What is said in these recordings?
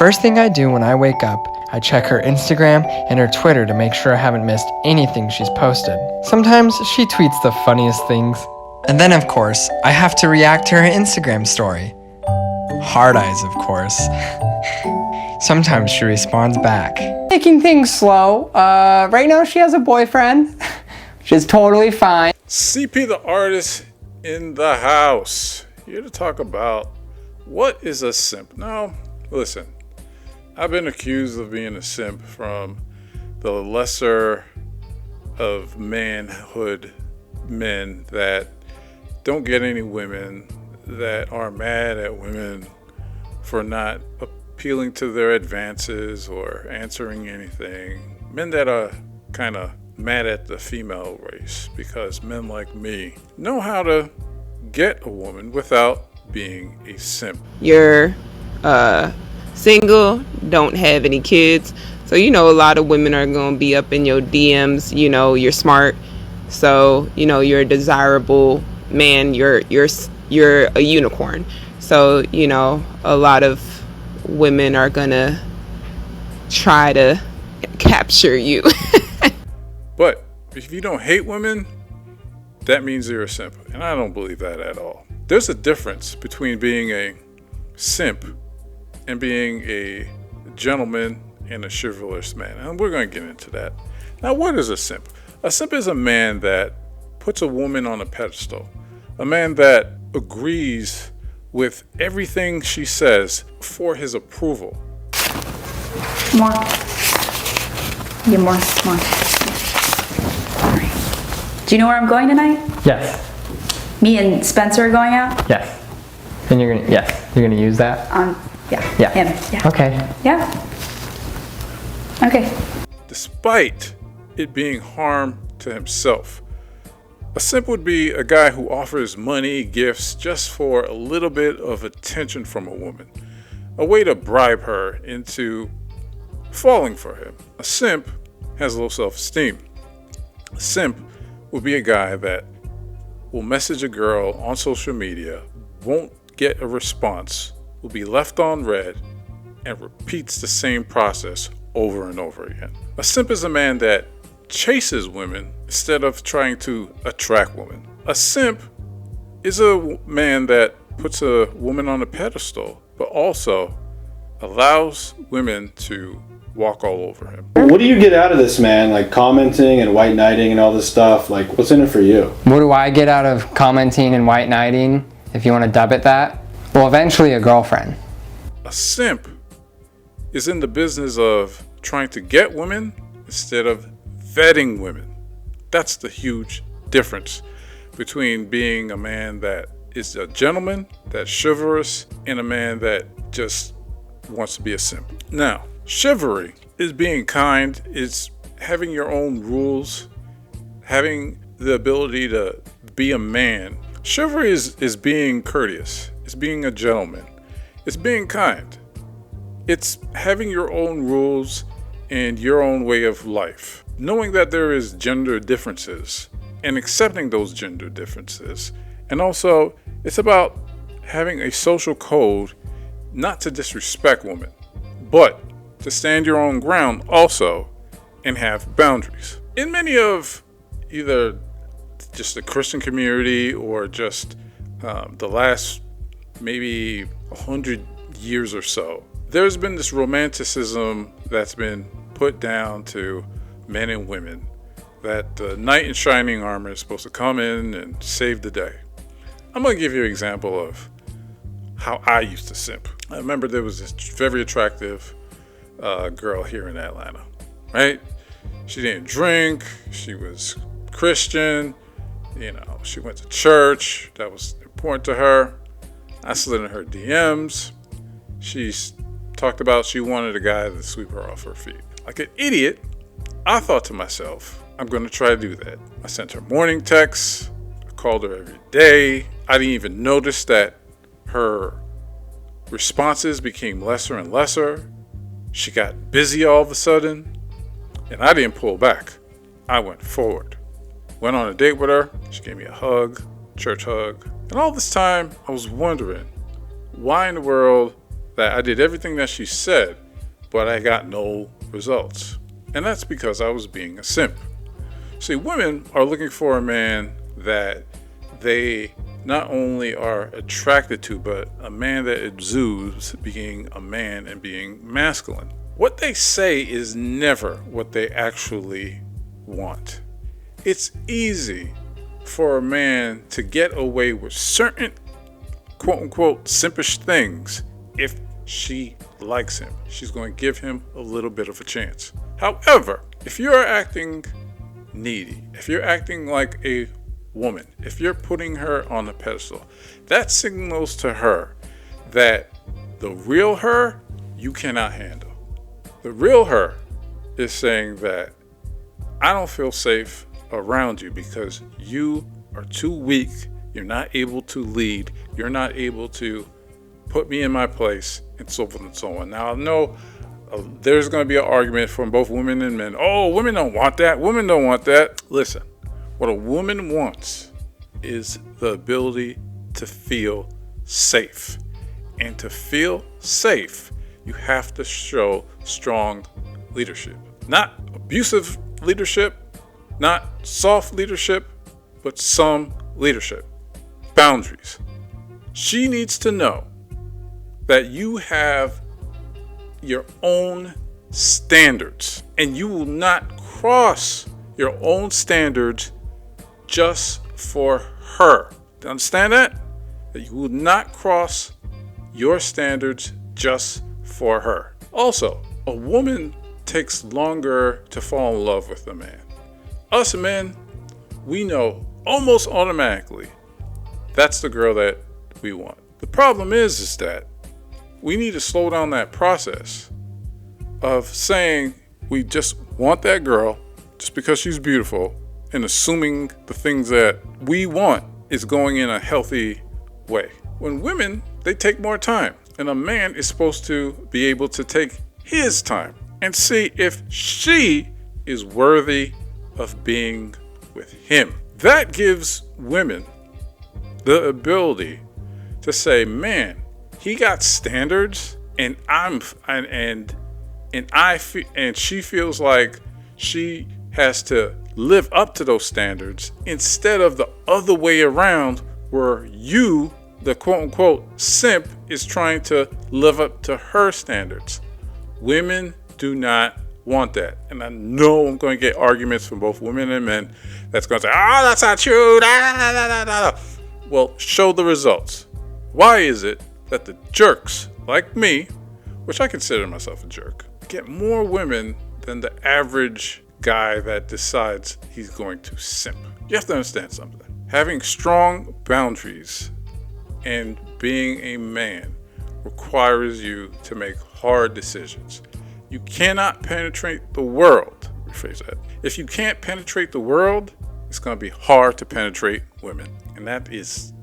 First thing I do when I wake up, I check her Instagram and her Twitter to make sure I haven't missed anything she's posted. Sometimes she tweets the funniest things. And then, of course, I have to react to her Instagram story. Hard eyes, of course. Sometimes she responds back. Taking things slow. Right now she has a boyfriend, which is totally fine. CP the artist in the house. Here to talk about what is a simp. Now, listen, I've been accused of being a simp from the lesser of manhood men that don't get any women, that are mad at women for not appealing to their advances or answering anything. Men that are kind of mad at the female race because men like me know how to get a woman without being a simp. You're single, don't have any kids, so a lot of women are going to be up in your DMs. You're smart, so you're a desirable man. You're a unicorn, so a lot of women are gonna try to capture you. But if you don't hate women, that means you're a simp, and I don't believe that at all. There's a difference between being a simp and being a gentleman and a chivalrous man, and we're going to get into that. Now, what is a simp? A simp is a man that puts a woman on a pedestal, a man that agrees with everything she says for his approval. More. Yeah, more. All right. Do you know where I'm going tonight? Yes. Me and Spencer are going out? Yes. And you're gonna use that? Yeah. Yeah. Him. Yeah. Okay. Yeah. Okay. Despite it being harm to himself. A simp would be a guy who offers money, gifts, just for a little bit of attention from a woman. A way to bribe her into falling for him. A simp has low self-esteem. A simp would be a guy that will message a girl on social media, won't get a response, will be left on read, and repeats the same process over and over again. A simp is a man that chases women instead of trying to attract women. A simp is a man that puts a woman on a pedestal, but also allows women to walk all over him. What do you get out of this, man? Like commenting and white knighting and all this stuff? Like, what's in it for you? What do I get out of commenting and white knighting, if you want to dub it that? Well, eventually a girlfriend. A simp is in the business of trying to get women instead of vetting women. That's the huge difference between being a man that is a gentleman, that's chivalrous, and a man that just wants to be a simp. Now, chivalry is being kind, is having your own rules, having the ability to be a man. Chivalry is being courteous, it's being a gentleman, it's being kind. It's having your own rules and your own way of life. Knowing that there is gender differences and accepting those gender differences. And also, it's about having a social code not to disrespect women, but to stand your own ground also and have boundaries. In many of either just the Christian community or just the last maybe 100 years or so, there's been this romanticism that's been put down to men and women, that the knight in shining armor is supposed to come in and save the day. I'm going to give you an example of how I used to simp. I remember there was this very attractive girl here in Atlanta, right? She didn't drink, she was Christian, she went to church, that was important to her. I slid in her DMs. She talked about she wanted a guy to sweep her off her feet. Like an idiot, I thought to myself, I'm going to try to do that. I sent her morning texts, I called her every day. I didn't even notice that her responses became lesser and lesser. She got busy all of a sudden, and I didn't pull back. I went forward. Went on a date with her. She gave me a hug, church hug. And all this time, I was wondering, why in the world that I did everything that she said, but I got no results. And that's because I was being a simp. See, women are looking for a man that they not only are attracted to, but a man that exudes being a man and being masculine. What they say is never what they actually want. It's easy for a man to get away with certain quote-unquote simpish things if she likes him. She's going to give him a little bit of a chance. However, if you're acting needy, if you're acting like a woman, if you're putting her on a pedestal, that signals to her that the real her you cannot handle. The real her is saying that I don't feel safe around you because you are too weak, you're not able to lead, you're not able to put me in my place, and so forth and so on. Now I know there's going to be an argument from both women and men. Oh, women don't want that. Women don't want that. Listen, what a woman wants is the ability to feel safe. And to feel safe, you have to show strong leadership. Not abusive leadership, not soft leadership, but some leadership. Boundaries. She needs to know that you have your own standards and you will not cross your own standards just for her. Do you understand that? That you will not cross your standards just for her. Also, a woman takes longer to fall in love with a man. Us men, we know almost automatically that's the girl that we want. The problem is that we need to slow down that process of saying we just want that girl just because she's beautiful and assuming the things that we want is going in a healthy way. When women, they take more time, and a man is supposed to be able to take his time and see if she is worthy of being with him. That gives women the ability to say, man, he got standards, and she feels like she has to live up to those standards instead of the other way around where you, the quote-unquote simp, is trying to live up to her standards. Women do not want that. And I know I'm going to get arguments from both women and men that's going to say, oh, that's not true. Well, show the results. Why is it that the jerks like me, which I consider myself a jerk, get more women than the average guy that decides he's going to simp? You have to understand something. Having strong boundaries and being a man requires you to make hard decisions. You cannot penetrate the world. Rephrase that. If you can't penetrate the world, it's going to be hard to penetrate women. And that is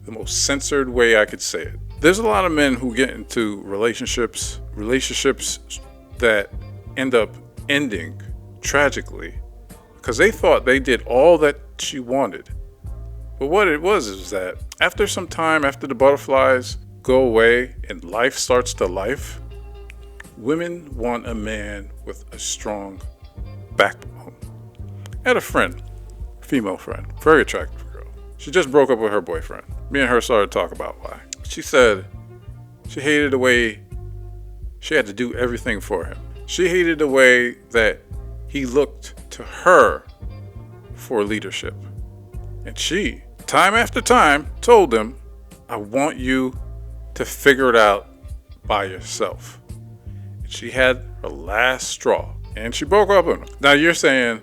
the most censored way I could say it. There's a lot of men who get into relationships that end up ending tragically because they thought they did all that she wanted. But what it was is that after some time, after the butterflies go away and life starts to life, women want a man with a strong backbone. I had a friend, female friend, very attractive girl. She just broke up with her boyfriend. Me and her started to talk about why. She said she hated the way she had to do everything for him. She hated the way that he looked to her for leadership. And she, time after time, told him, I want you to figure it out by yourself. And she had her last straw. And she broke up with him. Now you're saying,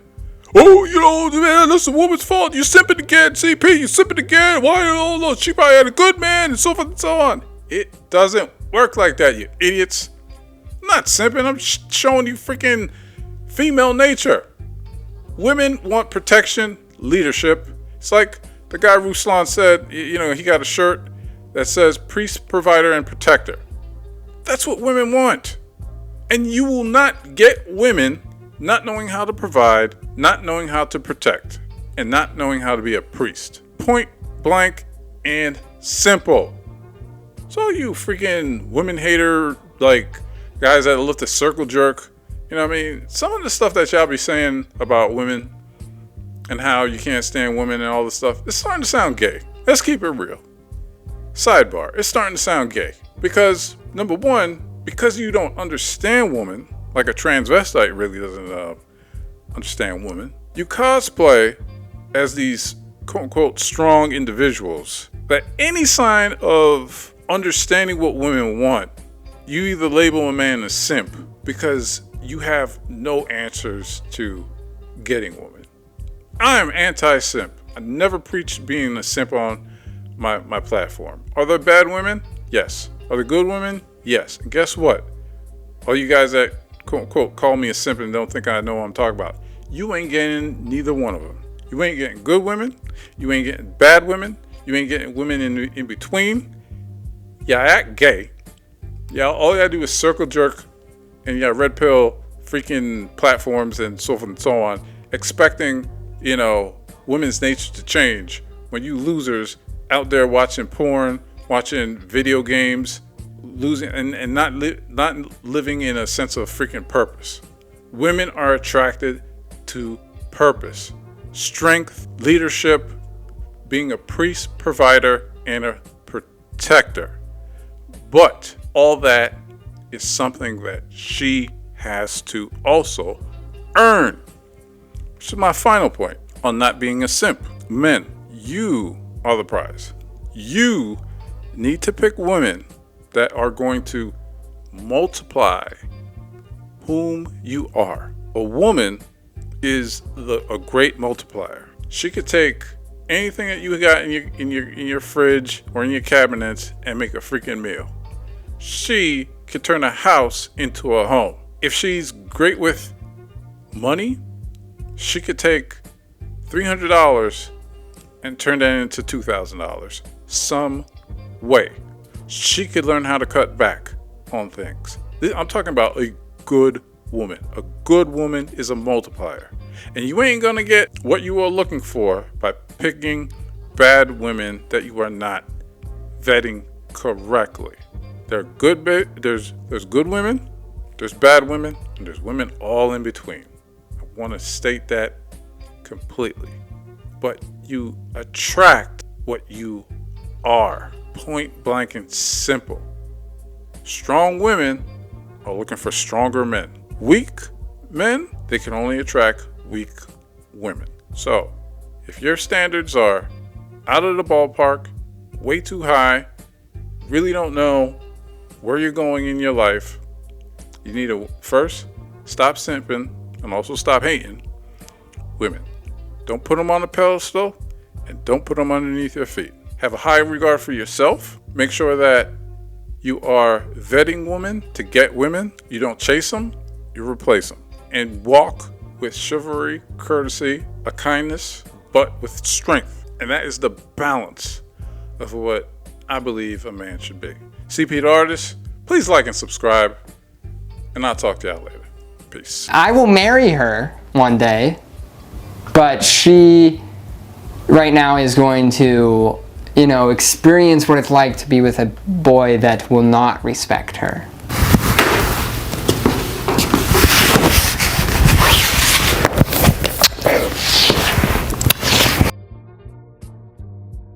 oh, man, that's the woman's fault. You're simping again, CP. You're simping again. Why? Oh, no, she probably had a good man and so forth and so on. It doesn't work like that, you idiots. I'm not simping. I'm showing you freaking female nature. Women want protection, leadership. It's like the guy Ruslan said, he got a shirt that says priest, provider, and protector. That's what women want. And you will not get women not knowing how to provide, not knowing how to protect, and not knowing how to be a priest. Point blank and simple. So you freaking women hater, like guys that lift a circle jerk, you know what I mean? Some of the stuff that y'all be saying about women and how you can't stand women and all this stuff, it's starting to sound gay. Let's keep it real. Sidebar, it's starting to sound gay. Because, number one, because you don't understand women, like a transvestite really doesn't understand women, you cosplay as these quote-unquote strong individuals that any sign of understanding what women want, you either label a man a simp because you have no answers to getting women. I am anti-simp. I never preached being a simp on my platform. Are there bad women? Yes. Are there good women? Yes. And guess what? All you guys that quote-unquote call me a simp and don't think I know what I'm talking about, you ain't getting neither one of them. You ain't getting good women. You ain't getting bad women. You ain't getting women in between. Yeah, act gay. Yeah, all you gotta do is circle jerk and red pill freaking platforms and so forth and so on, expecting, women's nature to change when you losers out there watching porn, watching video games, losing and not living in a sense of freaking purpose. Women are attracted to purpose, strength, leadership, being a priest, provider, and a protector. But all that is something that she has to also earn. Which is my final point on not being a simp. Men, you are the prize. You need to pick women that are going to multiply whom you are. A woman is a great multiplier. She could take anything that you got in your fridge or in your cabinets and make a freaking meal. She could turn a house into a home. If she's great with money, she could take $300 and turn that into $2,000 some way. She could learn how to cut back on things. I'm talking about a good woman. A good woman is a multiplier. And you ain't gonna get what you are looking for by picking bad women that you are not vetting correctly. There's good women, there's bad women, and there's women all in between. I want to state that completely. But you attract what you are. Point blank and simple. Strong women are looking for stronger men. Weak men, they can only attract weak women. So, if your standards are out of the ballpark, way too high, really don't know where you're going in your life, you need to first stop simping and also stop hating women. Don't put them on a pedestal and don't put them underneath your feet. Have a high regard for yourself. Make sure that you are vetting women to get women. You don't chase them, you replace them. And walk with chivalry, courtesy, a kindness, but with strength. And that is the balance of what I believe a man should be. CP the Artist, please like and subscribe, and I'll talk to y'all later. Peace. I will marry her one day, but she right now is going to, experience what it's like to be with a boy that will not respect her.